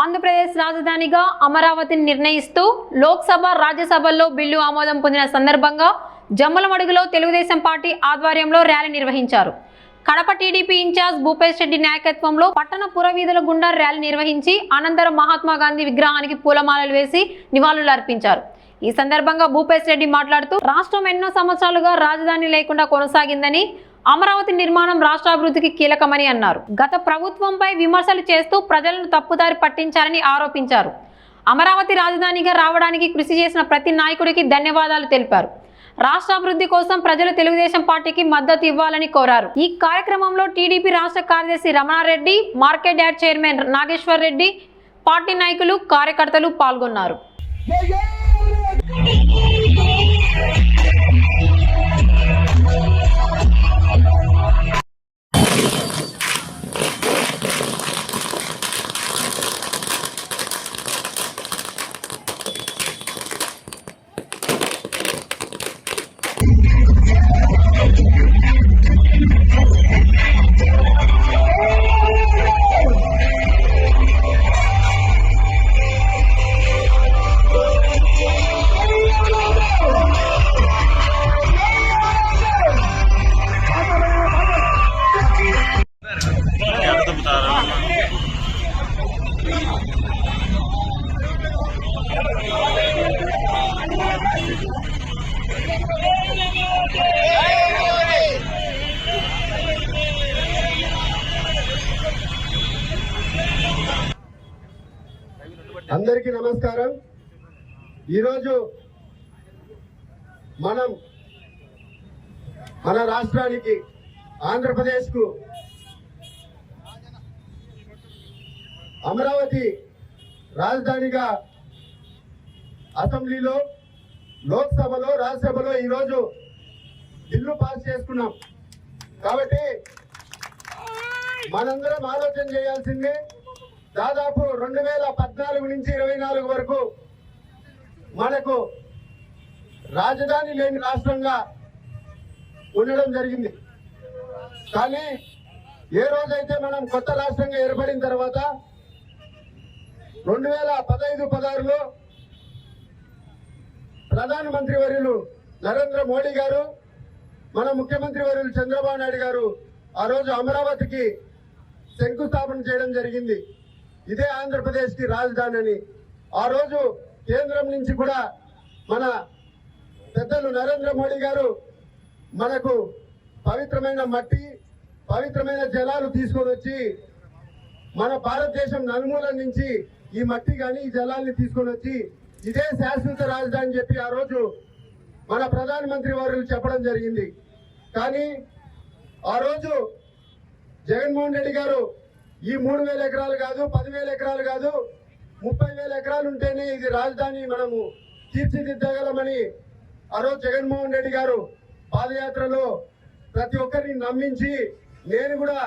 ఆంధ్రప్రదేశ్ రాజధానిగా అమరావతిని నిర్ణయిస్తూ లోక్సభ రాజ్యసభల్లో బిల్లు ఆమోదం పొందిన సందర్భంగా జమ్మలమడుగులో తెలుగుదేశం పార్టీ ఆధ్వర్యంలో ర్యాలీ నిర్వహించారు. కడప టీడీపీ ఇన్ఛార్జ్ భూపేష్ రెడ్డి నాయకత్వంలో పట్టణ పురవీధుల గుండా ర్యాలీ నిర్వహించి అనంతరం మహాత్మా గాంధీ విగ్రహానికి పూలమాలలు వేసి నివాళులు అర్పించారు. ఈ సందర్భంగా భూపేష్ రెడ్డి మాట్లాడుతూ రాష్ట్రం ఎన్నో సంవత్సరాలుగా రాజధాని లేకుండా కొనసాగిందని, అమరావతి నిర్మాణం రాష్ట్ర అభివృద్ధికి కీలకమని అన్నారు. గత ప్రభుత్వంపై విమర్శలు చేస్తూ ప్రజలను తప్పుదారి పట్టించారని ఆరోపించారు. అమరావతి రాజధానిగా రావడానికి కృషి చేసిన ప్రతి నాయకుడికి ధన్యవాదాలు తెలిపారు. రాష్ట్ర అభివృద్ధి కోసం ప్రజలు తెలుగుదేశం పార్టీకి మద్దతు ఇవ్వాలని కోరారు. ఈ కార్యక్రమంలో టీడీపీ రాష్ట్ర కార్యదర్శి Ramanareddy, market yard chairman Nageshwar Reddy, party నాయకులు, కార్యకర్తలు పాల్గొన్నారు. అందరికీ నమస్కారం. ఈరోజు మనం మన రాష్ట్రానికి ఆంధ్రప్రదేశ్కు అమరావతి రాజధానిగా అసెంబ్లీలో, లోక్సభలో, రాజ్యసభలో ఈరోజు బిల్లు పాస్ చేసుకున్నాం. కాబట్టి మనందరం ఆలోచన చేయాల్సింది, దాదాపు 2014 నుంచి 24 వరకు మనకు రాజధాని లేని రాష్ట్రంగా ఉండడం జరిగింది. కానీ ఏ రోజైతే మనం కొత్త రాష్ట్రంగా ఏర్పడిన తర్వాత 2015-16లో ప్రధానమంత్రి వర్యులు నరేంద్ర మోడీ గారు, మన ముఖ్యమంత్రి వర్యులు చంద్రబాబు నాయుడు గారు ఆ రోజు అమరావతికి శంకుస్థాపన చేయడం జరిగింది. ఇదే ఆంధ్రప్రదేశ్కి రాజధాని అని. ఆ రోజు కేంద్రం నుంచి కూడా మన పెద్దలు నరేంద్ర మోడీ గారు మనకు పవిత్రమైన మట్టి, పవిత్రమైన జలాలు తీసుకొని వచ్చి మన భారతదేశం నలుమూల నుంచి ఈ మట్టి కానీ ఈ జలాల్ని తీసుకొని వచ్చి ఇదే శాశ్వత రాజధాని చెప్పి ఆ రోజు మన ప్రధానమంత్రి వారు చెప్పడం జరిగింది. కానీ ఆ రోజు జగన్మోహన్ రెడ్డి గారు ఈ 3,000 ఎకరాలు కాదు, 10,000 ఎకరాలు కాదు, 30,000 ఎకరాలు ఉంటేనే ఇది రాజధాని మనము తీర్చిదిద్దగలమని ఆ రోజు జగన్మోహన్ రెడ్డి గారు పాదయాత్రలో ప్రతి ఒక్కరిని నమ్మించి, నేను కూడా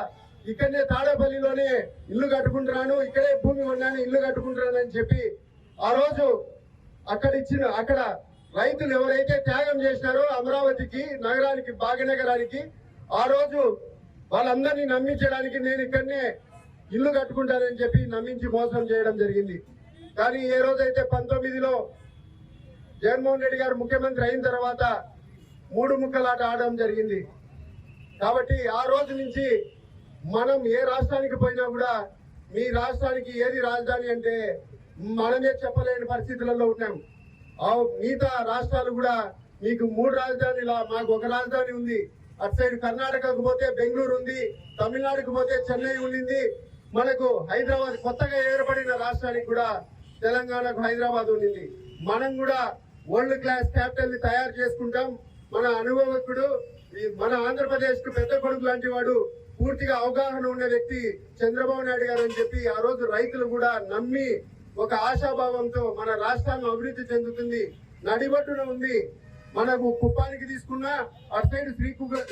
ఇక్కడనే తాడేపల్లిలోనే ఇల్లు కట్టుకుంటున్నాను, ఇక్కడే భూమి కొన్నాను, ఇల్లు కట్టుకుంటున్నాను అని చెప్పి ఆ రోజు అక్కడ రైతులు ఎవరైతే త్యాగం చేసినారో అమరావతికి, నగరానికి, భాగ్యనగరానికి, ఆ రోజు వాళ్ళందరినీ నమ్మించడానికి నేను ఇక్కడనే ఇల్లు కట్టుకుంటానని చెప్పి నమ్మించి మోసం చేయడం జరిగింది. కానీ ఏ రోజైతే 19లో జగన్మోహన్ రెడ్డి గారు ముఖ్యమంత్రి అయిన తర్వాత 3 ముక్కలాట ఆడడం జరిగింది. కాబట్టి ఆ రోజు నుంచి మనం ఏ రాష్ట్రానికి పోయినా కూడా మీ రాష్ట్రానికి ఏది రాజధాని అంటే మనమే చెప్పలేని పరిస్థితులలో ఉన్నాం. మిగతా రాష్ట్రాలు కూడా మీకు 3 రాజధానిలా, మాకు ఒక రాజధాని ఉంది. అటు సైడ్ కర్ణాటకకు పోతే బెంగళూరు ఉంది, తమిళనాడుకు పోతే చెన్నై ఉండింది, మనకు హైదరాబాద్ కొత్తగా ఏర్పడిన రాష్ట్రానికి కూడా తెలంగాణకు హైదరాబాద్ ఉండింది. మనం కూడా వరల్డ్ క్లాస్ క్యాపిటల్ ని తయారు చేసుకుంటాం. మన అనుభవకుడు, మన ఆంధ్రప్రదేశ్ కు పెద్ద కొడుకు లాంటి వాడు, పూర్తిగా అవగాహన ఉన్న వ్యక్తి చంద్రబాబు నాయుడు గారు అని చెప్పి ఆ రోజు రైతులు కూడా నమ్మి ఒక ఆశాభావంతో మన రాష్ట్రాన్ని అభివృద్ధి చెందుతుంది, నడిబట్టున ఉంది. మనకు కుప్పానికి తీసుకున్నా, అటు సైడ్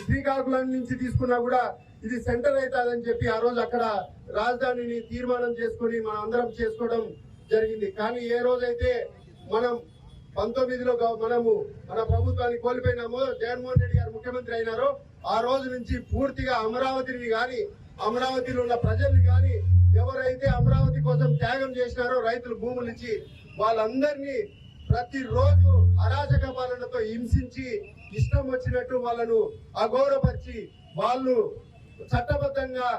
శ్రీకాకుళం నుంచి తీసుకున్నా కూడా ఇది సెంటర్ అవుతుందని చెప్పి ఆ రోజు అక్కడ రాజధానిని తీర్మానం చేసుకుని మనం అందరం చేసుకోవడం జరిగింది. కానీ ఏ రోజైతే మనం 19లో మనము మన ప్రభుత్వాన్ని కోల్పోయినామో, జగన్మోహన్ రెడ్డి గారు ముఖ్యమంత్రి అయినారో, ఆ రోజు నుంచి పూర్తిగా అమరావతిని కానీ, అమరావతిలో ఉన్న ప్రజల్ని కానీ ఎవరైతే అమరావతి కోసం త్యాగం చేసినారో రైతులు భూములు ఇచ్చి వాళ్ళందరినీ ప్రతిరోజు అరాచక పాలనతో హింసించి ఇష్టం వచ్చినట్టు వాళ్ళను అగౌరవపరిచి వాళ్ళు చట్టబద్ధంగా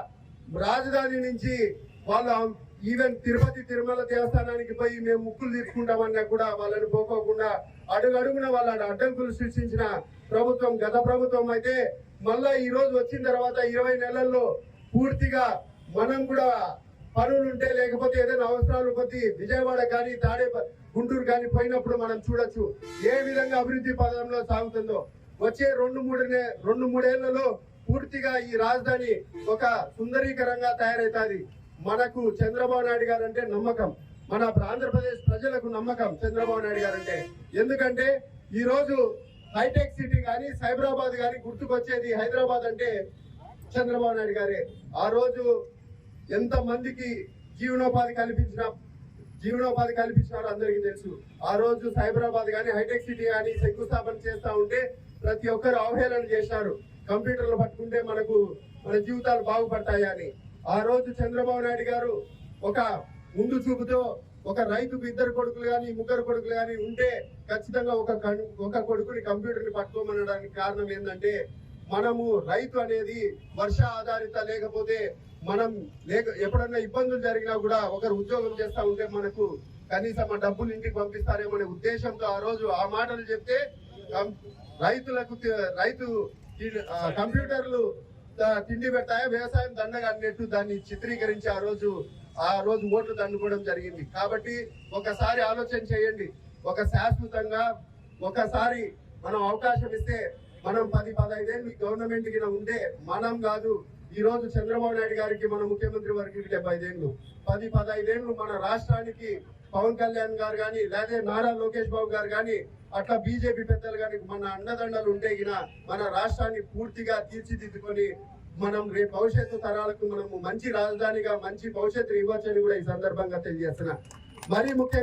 రాజధాని నుంచి వాళ్ళు ఈవెన్ తిరుపతి తిరుమల దేవస్థానానికి పోయి మేము ముక్కులు తీసుకుంటామన్నా కూడా వాళ్ళని పోకోకుండా అడుగడుగున వాళ్ళని అడ్డంకులు సృష్టించిన ప్రభుత్వం గత ప్రభుత్వం అయితే మళ్ళా ఈ రోజు వచ్చిన తర్వాత 20 నెలల్లో పూర్తిగా మనం కూడా పనులుంటే లేకపోతే ఏదైనా అవసరాలు కొద్ది విజయవాడ కానీ గుంటూరు కానీ పోయినప్పుడు మనం చూడొచ్చు ఏ విధంగా అభివృద్ధి పదంలో సాగుతుందో. వచ్చే 2-3 ఏళ్లలో పూర్తిగా ఈ రాజధాని ఒక సుందరీకరంగా తయారవుతుంది. మనకు చంద్రబాబు నాయుడు గారు అంటే నమ్మకం, మన ఆంధ్రప్రదేశ్ ప్రజలకు నమ్మకం చంద్రబాబు నాయుడు గారు అంటే. ఎందుకంటే ఈ రోజు హైటెక్ సిటీ కానీ సైబరాబాద్ కానీ గుర్తుకొచ్చేది హైదరాబాద్ అంటే చంద్రబాబు నాయుడు గారే. ఆ రోజు ఎంత మందికి జీవనోపాధి కల్పించినారో అందరికీ తెలుసు. ఆ రోజు సైబరాబాద్ కానీ హైటెక్ సిటీ కానీ శంకుస్థాపన చేస్తా ఉంటే ప్రతి ఒక్కరు అవహేళన చేశారు. కంప్యూటర్లు పట్టుకుంటే మన జీవితాలు బాగుపడతాయి అని. ఆ రోజు చంద్రబాబు నాయుడు గారు ఒక ముందు చూపుతో ఒక రైతుకు 2 కొడుకులు కానీ 3 కొడుకులు కానీ ఉంటే ఖచ్చితంగా ఒక కొడుకుని కంప్యూటర్ని పట్టుకోమనడానికి కారణం ఏంటంటే మనము రైతు అనేది వర్ష ఆధారిత లేకపోతే మనం ఎప్పుడన్నా ఇబ్బందులు జరిగినా కూడా ఒకరు ఉద్యోగం చేస్తా ఉంటే మనకు కనీసం ఆ డబ్బులు ఇంటికి పంపిస్తారేమనే ఉద్దేశంతో ఆ రోజు ఆ మాటలు చెప్తే రైతు కంప్యూటర్లు తిండి పెడతాయా వ్యవసాయం దండగా అన్నట్టు దాన్ని చిత్రీకరించి ఆ రోజు ఓట్లు దండుకోవడం జరిగింది. కాబట్టి ఒకసారి ఆలోచన చేయండి. ఒక శాశ్వతంగా ఒకసారి మనం అవకాశం ఇస్తే మనం 10-15 ఏళ్ళు గవర్నమెంట్ కి ఉంటే మనం కాదు ఈ రోజు చంద్రబాబు నాయుడు గారికి మన ముఖ్యమంత్రి వర్గకి 75 ఏళ్ళు 10-15 ఏళ్ళు మన రాష్ట్రానికి పవన్ కళ్యాణ్ గారు కానీ లేదా నారా లోకేష్ బాబు గారు కానీ అట్లా బీజేపీ పెద్దలు కానీ మన అండదండలు ఉంటే మన రాష్ట్రాన్ని పూర్తిగా తీర్చిదిద్దుకొని మనం రేపు భవిష్యత్తు తరాలకు మనము మంచి రాజధానిగా మంచి భవిష్యత్తు ఇవ్వచ్చని కూడా ఈ సందర్భంగా తెలియజేస్తున్నా. మరీ ముఖ్యంగా